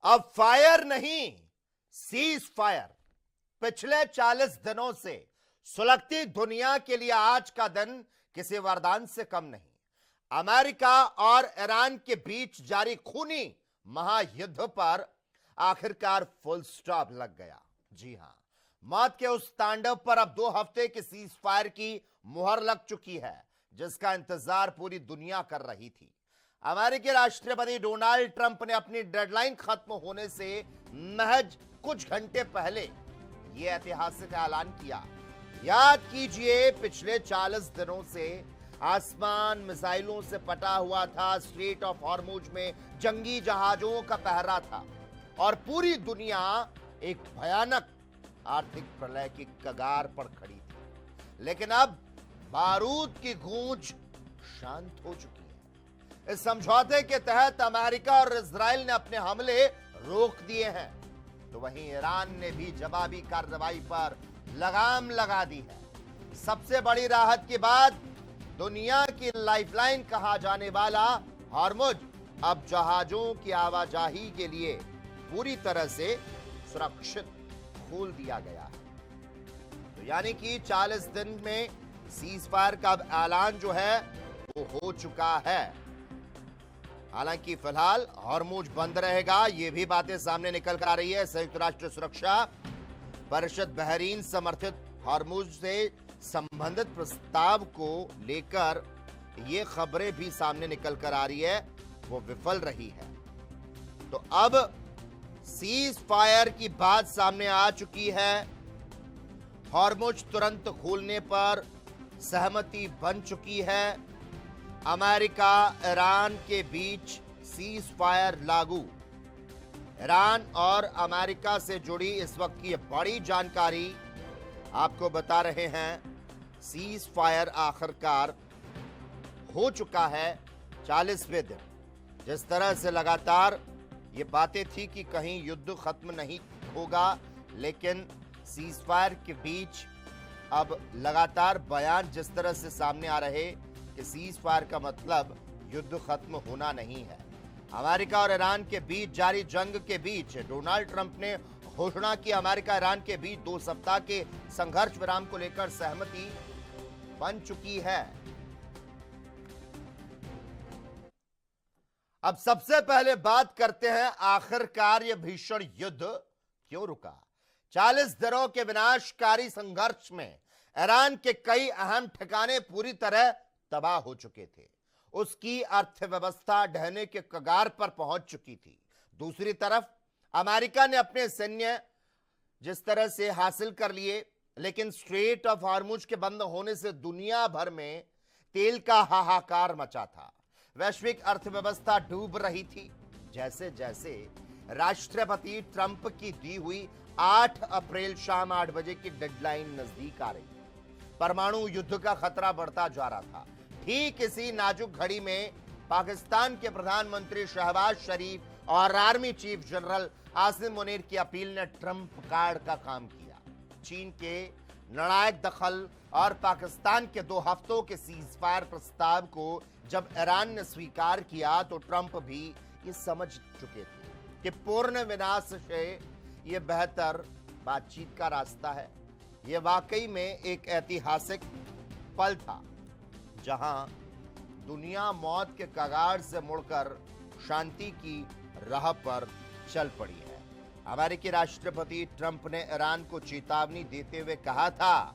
अब फायर नहीं, cease fire. पिछले 40 दिनों से सुलगती दुनिया के लिए आज का दिन किसी वरदान से कम नहीं। अमेरिका और ईरान के बीच जारी खूनी महायुद्ध पर आखिरकार फुल स्टॉप लग गया। जी हां, मौत के उस तांडव पर अब 2 हफ्ते की सीज फायर की मुहर लग चुकी है, जिसका इंतजार पूरी दुनिया कर रही थी। अमेरिकी राष्ट्रपति डोनाल्ड ट्रंप ने अपनी डेडलाइन खत्म होने से महज कुछ घंटे पहले यह ऐतिहासिक ऐलान किया। याद कीजिए, पिछले 40 दिनों से आसमान मिसाइलों से पटा हुआ था, स्ट्रेट ऑफ हॉर्मुज में जंगी जहाजों का पहरा था और पूरी दुनिया एक भयानक आर्थिक प्रलय की कगार पर खड़ी थी। लेकिन अब बारूद की गूंज शांत हो चुकी है। इस समझौते के तहत अमेरिका और इजराइल ने अपने हमले रोक दिए हैं, तो वहीं ईरान ने भी जवाबी कार्रवाई पर लगाम लगा दी है। सबसे बड़ी राहत के बाद दुनिया की लाइफलाइन कहा जाने वाला हॉर्मुज अब जहाजों की आवाजाही के लिए पूरी तरह से सुरक्षित खोल दिया गया है। तो यानी कि 40 दिन में सीज फायर का ऐलान जो है वो हो चुका है। हालांकि फिलहाल हॉर्मुज बंद रहेगा, ये भी बातें सामने निकल कर आ रही है। संयुक्त राष्ट्र सुरक्षा परिषद बहरीन समर्थित हॉर्मुज से संबंधित प्रस्ताव को लेकर ये खबरें भी सामने निकल कर आ रही है, वो विफल रही है। तो अब सीज फायर की बात सामने आ चुकी है। हॉर्मुज तुरंत खोलने पर सहमति बन चुकी है। अमेरिका ईरान के बीच सीज फायर लागू। ईरान और अमेरिका से जुड़ी इस वक्त की बड़ी जानकारी आपको बता रहे हैं। सीज फायर आखिरकार हो चुका है 40वें दिन। जिस तरह से लगातार ये बातें थी कि कहीं युद्ध खत्म नहीं होगा, लेकिन सीज फायर के बीच अब लगातार बयान जिस तरह से सामने आ रहे कि सीज फायर का मतलब युद्ध खत्म होना नहीं है। अमेरिका और ईरान के बीच जारी जंग के बीच डोनाल्ड ट्रंप ने घोषणा की अमेरिका ईरान के बीच 2 सप्ताह के संघर्ष विराम को लेकर सहमति बन चुकी है। अब सबसे पहले बात करते हैं, आखिरकार यह भीषण युद्ध क्यों रुका। 40 दिनों के विनाशकारी संघर्ष में ईरान के कई अहम ठिकाने पूरी तरह तबाह हो चुके थे। उसकी अर्थव्यवस्था ढहने के कगार पर पहुंच चुकी थी। दूसरी तरफ अमेरिका ने अपने सैन्य जिस तरह से हासिल कर लिए, लेकिन स्ट्रेट ऑफ हॉर्मुज के बंद होने से दुनिया भर में तेल का हाहाकार मचा था। वैश्विक अर्थव्यवस्था डूब रही थी। जैसे जैसे राष्ट्रपति ट्रंप की दी हुई 8 अप्रैल शाम 8 बजे की डेडलाइन नजदीक आ रही, परमाणु युद्ध का खतरा बढ़ता जा रहा था। ठीक इसी नाजुक घड़ी में पाकिस्तान के प्रधानमंत्री शहबाज शरीफ और army chief general Asim Munir की अपील ने ट्रंप कार्ड का काम किया। चीन के निर्णायक दखल और पाकिस्तान के 2 हफ्तों के सीज फायर प्रस्ताव को जब ईरान ने स्वीकार किया, तो ट्रंप भी ये समझ चुके थे कि पूर्ण विनाश से यह बेहतर बातचीत का रास्ता है। यह वाकई में एक ऐतिहासिक पल था, जहां दुनिया मौत के कगार से मुड़कर शांति की राह पर चल पड़ी है। अमेरिकी राष्ट्रपति ट्रंप ने ईरान को चेतावनी देते हुए कहा था,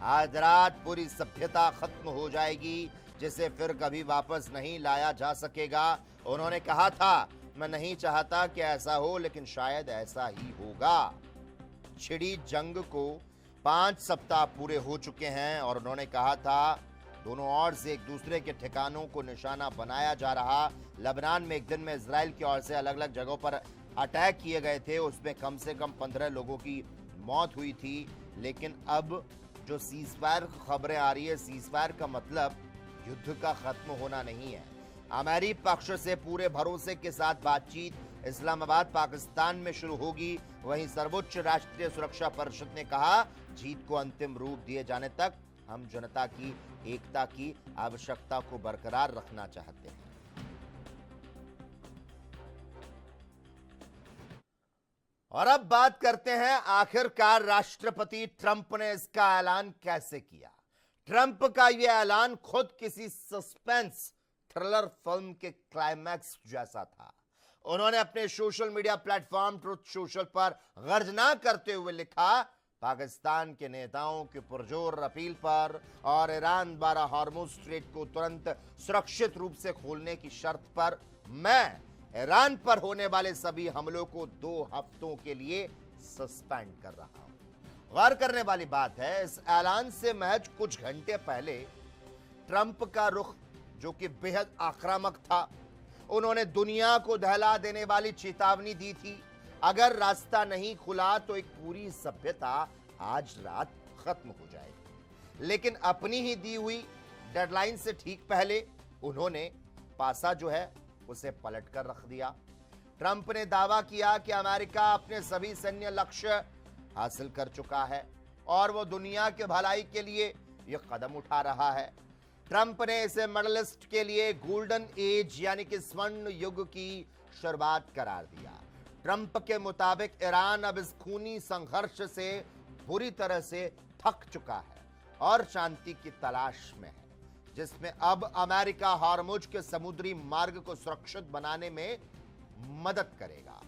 आज रात पूरी सभ्यता खत्म हो जाएगी, जिसे फिर कभी वापस नहीं लाया जा सकेगा। उन्होंने कहा था, मैं नहीं चाहता कि ऐसा हो, लेकिन शायद ऐसा ही होगा। छिड़ी जंग को 5 सप्ताह पूरे हो चुके हैं और उन्होंने कहा था, दोनों ओर से एक दूसरे के ठिकानों को निशाना बनाया जा रहा। लेबनान में एक दिन में इजराइल की ओर से अलग अलग जगहों पर अटैक किए गए थे, उसमें कम से कम 15 लोगों की मौत हुई थी। लेकिन अब जो सीज फायर खबरें आ रही है, सीज फायर का मतलब युद्ध का खत्म होना नहीं है। अमेरिकी पक्ष से पूरे भरोसे के साथ बातचीत इस्लामाबाद पाकिस्तान में शुरू होगी। वहीं सर्वोच्च राष्ट्रीय सुरक्षा परिषद ने कहा, जीत को अंतिम रूप दिए जाने तक हम जनता की एकता की आवश्यकता को बरकरार रखना चाहते हैं। और अब बात करते हैं आखिरकार राष्ट्रपति ट्रंप ने इसका ऐलान कैसे किया। ट्रंप का यह ऐलान खुद किसी सस्पेंस थ्रिलर फिल्म के क्लाइमैक्स जैसा था। उन्होंने अपने social media platform truth social पर गर्जना करते हुए लिखा, पाकिस्तान के नेताओं की पुरजोर अपील पर और ईरान द्वारा हॉर्मुज स्ट्रेट को तुरंत सुरक्षित रूप से खोलने की शर्त पर मैं ईरान पर होने वाले सभी हमलों को 2 हफ्तों के लिए सस्पेंड कर रहा हूं। गौर करने वाली बात है, इस ऐलान से महज कुछ घंटे पहले ट्रंप का रुख जो कि बेहद आक्रामक था, उन्होंने दुनिया को दहला देने वाली चेतावनी दी थी, अगर रास्ता नहीं खुला तो एक पूरी सभ्यता आज रात खत्म हो जाएगी। लेकिन अपनी ही दी हुई डेडलाइन से ठीक पहले उन्होंने पासा जो है उसे पलट कर रख दिया। ट्रंप ने दावा किया कि अमेरिका अपने सभी सैन्य लक्ष्य हासिल कर चुका है और वो दुनिया के भलाई के लिए यह कदम उठा रहा है। ट्रंप ने इसे मिडल ईस्ट के लिए गोल्डन एज यानी कि स्वर्ण युग की शुरुआत करार दिया। ट्रंप के मुताबिक ईरान अब इस खूनी संघर्ष से बुरी तरह से थक चुका है और शांति की तलाश में है, जिसमें अब अमेरिका हॉर्मुज के समुद्री मार्ग को सुरक्षित बनाने में मदद करेगा।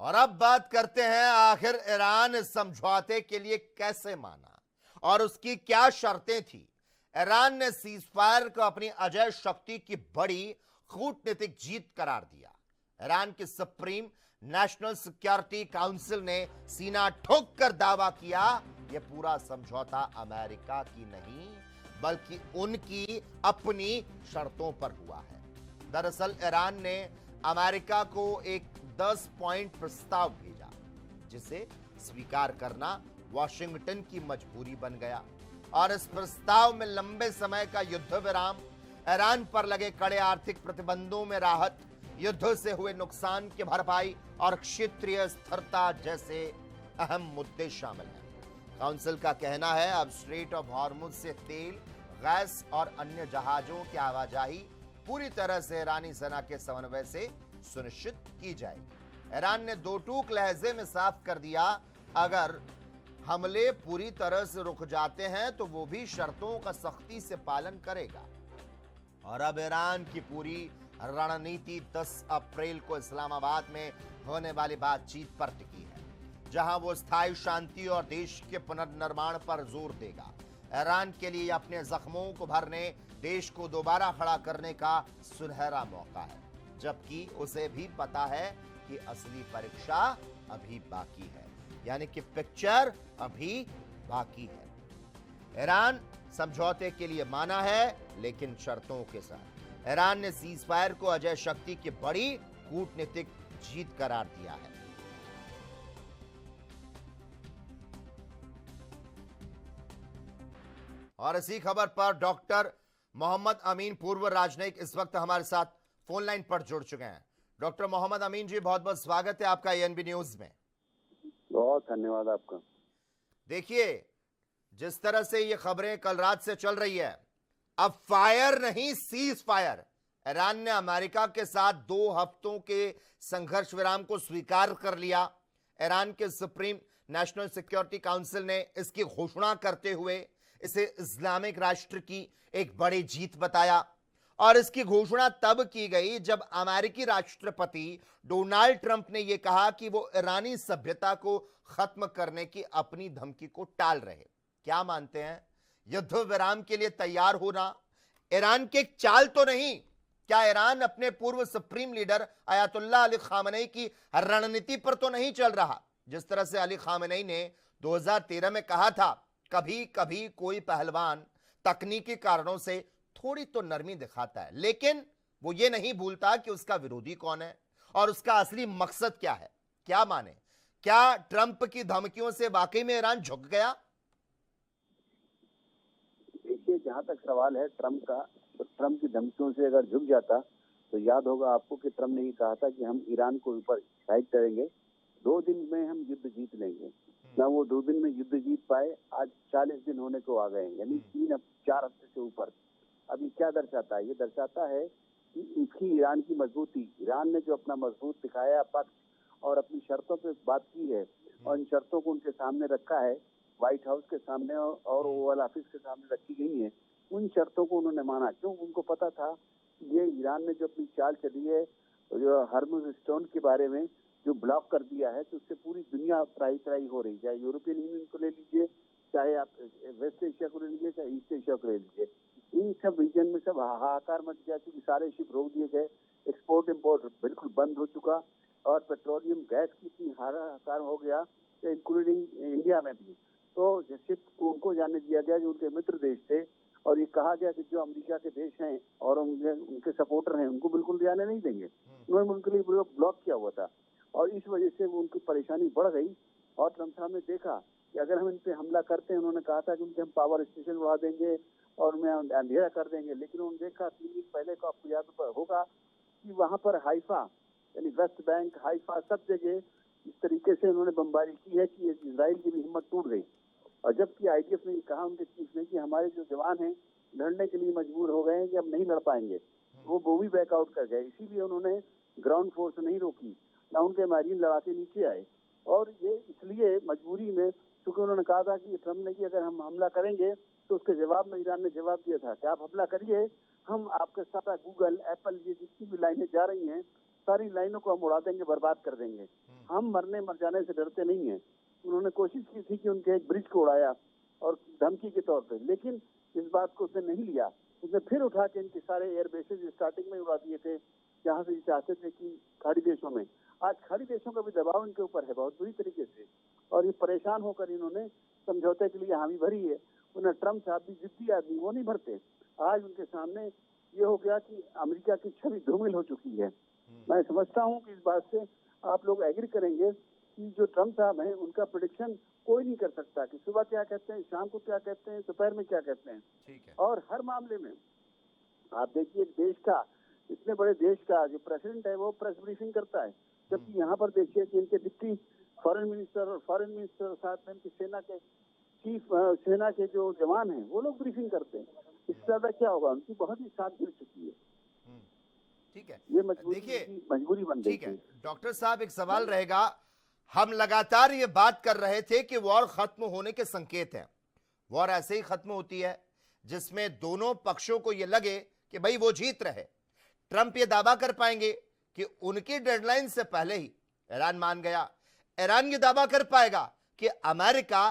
और अब बात करते हैं आखिर ईरान इस समझौते के लिए कैसे माना और उसकी क्या शर्तें थी। ईरान ने सीजफायर को अपनी अजय शक्ति की बड़ी कूटनीतिक जीत करार दिया। ईरान के सुप्रीम नेशनल सिक्योरिटी काउंसिल ने सीना ठोक कर दावा किया, यह पूरा समझौता अमेरिका की नहीं बल्कि उनकी अपनी शर्तों पर हुआ है। दरअसल ईरान ने अमेरिका को एक 10 पॉइंट प्रस्ताव भेजा, जिसे स्वीकार करना वॉशिंगटन की मजबूरी बन गया और इस प्रस्ताव में लंबे समय का युद्ध विराम, ईरान पर लगे कड़े आर्थिक प्रतिबंधों में राहत, युद्ध से हुए नुकसान की भरपाई और क्षेत्रीय स्थिरता जैसे अहम मुद्दे शामिल हैं। काउंसिल का कहना है अब स्ट्रेट ऑफ हॉर्मुज से तेल, गैस और अन्य जहाजों की आवाजाही पूरी तरह से ईरानी सेना के समन्वय से सुनिश्चित की जाएगी। ईरान ने दो टूक लहजे में साफ कर दिया, अगर हमले पूरी तरह से रुक जाते हैं तो वो भी शर्तों का सख्ती से पालन करेगा। और अब ईरान की पूरी रणनीति 10 अप्रैल को इस्लामाबाद में होने वाली बातचीत पर टिकी है, जहां वो स्थायी शांति और देश के पुनर्निर्माण पर जोर देगा। ईरान के लिए अपने जख्मों को भरने, देश को दोबारा खड़ा करने का सुनहरा मौका है, जबकि उसे भी पता है कि असली परीक्षा अभी बाकी है, यानी कि पिक्चर अभी बाकी है। ईरान समझौते के लिए माना है, लेकिन शर्तों के साथ। ईरान ने सीजफायर को अजय शक्ति की बड़ी कूटनीतिक जीत करार दिया है। और इसी खबर पर डॉक्टर मोहम्मद अमीन, पूर्व राजनयिक, इस वक्त हमारे साथ फोन लाइन पर जुड़ चुके हैं। डॉक्टर मोहम्मद अमीन जी, बहुत बहुत स्वागत है आपका एएनबी न्यूज में। बहुत धन्यवाद आपका। देखिए, जिस तरह से ये खबरें कल रात से चल रही है, अब फायर नहीं सीज फायर। ईरान ने अमेरिका के साथ 2 हफ्तों के संघर्ष विराम को स्वीकार कर लिया। ईरान के सुप्रीम नेशनल सिक्योरिटी काउंसिल ने इसकी घोषणा करते हुए इसे इस्लामिक राष्ट्र की एक बड़ी जीत बताया। और इसकी घोषणा तब की गई जब अमेरिकी राष्ट्रपति डोनाल्ड ट्रंप ने यह कहा कि वो ईरानी सभ्यता को खत्म करने की अपनी धमकी को टाल रहे। क्या मानते हैं, युद्ध विराम के लिए तैयार होना ईरान की एक चाल तो नहीं? क्या ईरान अपने पूर्व supreme leader Ayatollah Ali Khamenei की रणनीति पर तो नहीं चल रहा? जिस तरह से अली खामेनी ने 2013 में कहा था, कभी कभी कोई पहलवान तकनीकी कारणों से थोड़ी तो नरमी दिखाता है, लेकिन वो ये नहीं भूलता कि उसका विरोधी कौन है और उसका असली मकसद क्या है। क्या माने, क्या ट्रंप की धमकियों से वाकई में ईरान झुक गया? देखिए, जहाँ तक सवाल है ट्रंप का, तो ट्रंप की धमकियों से अगर झुक जाता तो याद होगा आपको कि ट्रंप ने ये कहा था कि हम ईरान को ऊपर साइड करेंगे, 2 दिन में हम युद्ध जीत लेंगे। ना वो 2 दिन में युद्ध जीत पाए, आज 40 दिन होने को आ गए, यानी 4 हफ्ते से ऊपर। अब ये क्या दर्शाता है? ये दर्शाता है इसकी ईरान की मजबूती, ईरान ने जो अपना मजबूत दिखाया पक्ष और अपनी शर्तों पे बात की है और इन शर्तों को उनके सामने रखा है, व्हाइट हाउस के सामने और ओवल ऑफिस के सामने रखी गई है, उन शर्तों को उन्होंने माना। क्यों? उनको पता था ये ईरान ने जो अपनी चाल चली है, जो हॉर्मुज स्टोन के बारे में जो ब्लॉक कर दिया है, तो उससे पूरी दुनिया त्राही त्राही हो रही। चाहे यूरोपियन यूनियन को ले लीजिए, चाहे आप वेस्ट एशिया को ले लीजिए, चाहे ईस्ट एशिया को ले लीजिए, इन सब रीजन में सब हाहाकार मच गया क्योंकि सारे शिप रोक दिए गए, एक्सपोर्ट इम्पोर्ट बिल्कुल बंद हो चुका और पेट्रोलियम गैस की इतनी हाहाकार हो गया, इंक्लूडिंग इंडिया में भी। तो शिप को उनको जाने दिया गया जो उनके मित्र देश थे, और ये कहा गया कि जो अमेरिका के देश हैं और उनके सपोर्टर हैं उनको बिल्कुल जाने नहीं देंगे। उन्होंने उनके लिए ब्लॉक किया हुआ था और इस वजह से उनकी परेशानी बढ़ गई। और ट्रम्प साहब ने देखा कि अगर हम इन पे हमला करते हैं, उन्होंने कहा था कि उनके हम पावर स्टेशन उड़ा देंगे और उन्हें अंधेरा कर देंगे, लेकिन उन्होंने देखा 3 दिन पहले को आपको याद होगा कि वहां पर हाइफा यानी वेस्ट बैंक, हाइफा, सब जगह इस तरीके से उन्होंने बमबारी की है कि इजराइल की भी हिम्मत टूट गई। और जबकि आईडीएफ ने कहा, उनके चीफ ने, कि हमारे जो जवान हैं लड़ने के लिए मजबूर हो गए हैं कि अब नहीं लड़ पाएंगे, वो भी बैकआउट कर गए। इसीलिए उन्होंने ग्राउंड फोर्स नहीं रोकी, ना उनके मारीन लड़ाके नीचे आए। और ये इसलिए मजबूरी में, क्योंकि उन्होंने कहा था कि ट्रम्प ने कि अगर हम हमला करेंगे तो उसके जवाब में ईरान ने जवाब दिया था कि आप हमला करिए, हम आपके साथ गूगल, एप्पल, ये जितनी भी लाइनें जा रही हैं सारी लाइनों को हम उड़ा देंगे, बर्बाद कर देंगे। हम मर जाने से डरते नहीं हैं। उन्होंने कोशिश की थी कि उनके एक ब्रिज को उड़ाया और धमकी के तौर पे, लेकिन इस बात को उसने नहीं लिया। उसने फिर उठा के इनके सारे एयर बेसेस स्टार्टिंग में उड़ा दिए थे, जहाँ से चाहते थे कि खाड़ी देशों में। आज खाड़ी देशों का भी दबाव इनके ऊपर है बहुत बुरी तरीके से, और ये परेशान होकर इन्होंने समझौते के लिए हामी भरी है। उन्हें ट्रम्प साहब भी जिद्दी आदमी, वो नहीं भरते। आज उनके सामने ये हो गया कि अमेरिका की छवि धूमिल हो चुकी है। मैं समझता हूँ कि इस बात से आप लोग एग्री करेंगे कि जो ट्रम्प साहब हैं उनका प्रेडिक्शन कोई नहीं कर सकता कि सुबह क्या कहते हैं, शाम को क्या कहते हैं, दोपहर में क्या कहते हैं। ठीक है। और हर मामले में आप देखिए, देश का, इतने बड़े देश का जो प्रेसिडेंट है वो प्रेस ब्रीफिंग करता है, जबकि यहाँ पर देखिए कि इनके डिप्टी फॉरेन मिनिस्टर साथ में इनकी सेना के चीफ, सेना के जो जवान हैं वो लोग ब्रीफिंग करते हैं। इससे ज्यादा क्या होगा? उनकी बहुत ही साथ गिर चुकी है। ठीक है, ये मजबूरी बन गई। ठीक है डॉक्टर साहब, एक सवाल रहेगा। हम लगातार ये बात कर रहे थे कि वॉर खत्म होने के संकेत हैं। वॉर ऐसे ही खत्म होती है जिसमें दोनों पक्षों को ये लगे कि भाई वो जीत रहे। ट्रंप ये दावा कर पाएंगे कि उनकी डेडलाइन से पहले ही ईरान मान गया। ईरान ये दावा कर पाएगा कि अमेरिका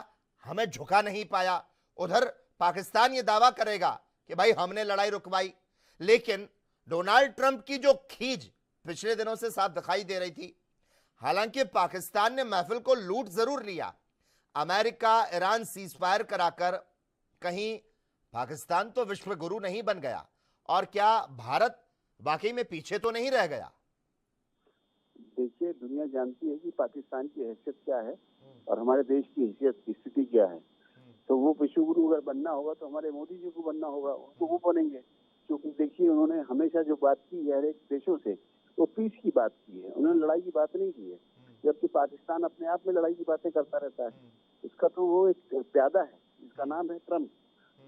हमें झुका नहीं पाया। उधर पाकिस्तान ये दावा करेगा कि भाई हमने लड़ाई रुकवाई। लेकिन डोनाल्ड ट्रंप की जो खींच पिछले दिनों से साफ दिखाई दे रही थी। हालांकि पाकिस्तान ने महफिल को लूट जरूर लिया। अमेरिका ईरान सीजफायर कराकर कहीं पाकिस्तान तो विश्व गुरु नहीं बन गया, और क्या भारत वाकई में पीछे तो नहीं रह गया? देखिए, दुनिया जानती है कि पाकिस्तान की हैसियत क्या है और हमारे देश की हैसियत की स्थिति क्या है। तो वो विश्व गुरु अगर बनना होगा तो हमारे मोदी जी को बनना होगा, उनको वो बनेंगे। क्योंकि देखिए, उन्होंने हमेशा जो बात की है हर एक देशों से, वो पीस की बात की है, उन्होंने लड़ाई की बात नहीं की है। जबकि पाकिस्तान अपने आप में लड़ाई की बातें करता रहता है। इसका तो वो एक प्यादा है जिसका नाम है ट्रम्प।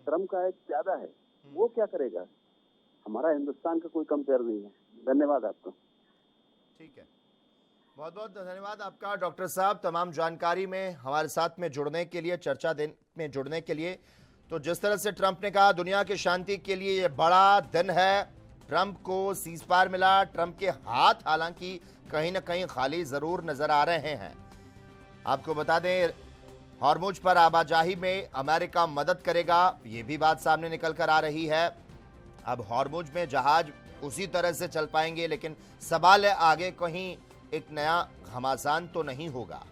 ट्रम्प का एक प्यादा है, वो क्या करेगा? हमारा हिंदुस्तान का कोई कंपेयर नहीं है। धन्यवाद आपका। ठीक है, बहुत बहुत धन्यवाद आपका डॉक्टर साहब, तमाम जानकारी में हमारे साथ में जुड़ने के लिए, चर्चा में जुड़ने के लिए। तो जिस तरह से ट्रंप ने कहा दुनिया की शांति के लिए ये बड़ा दिन है। ट्रंप को सीजफायर मिला। ट्रंप के हाथ हालांकि कहीं ना कहीं खाली जरूर नजर आ रहे हैं। आपको बता दें, हॉर्मुज पर आवाजाही में अमेरिका मदद करेगा, ये भी बात सामने निकल कर आ रही है। अब हॉर्मुज में जहाज उसी तरह से चल पाएंगे, लेकिन सवाल है आगे कहीं एक नया घमासान तो नहीं होगा।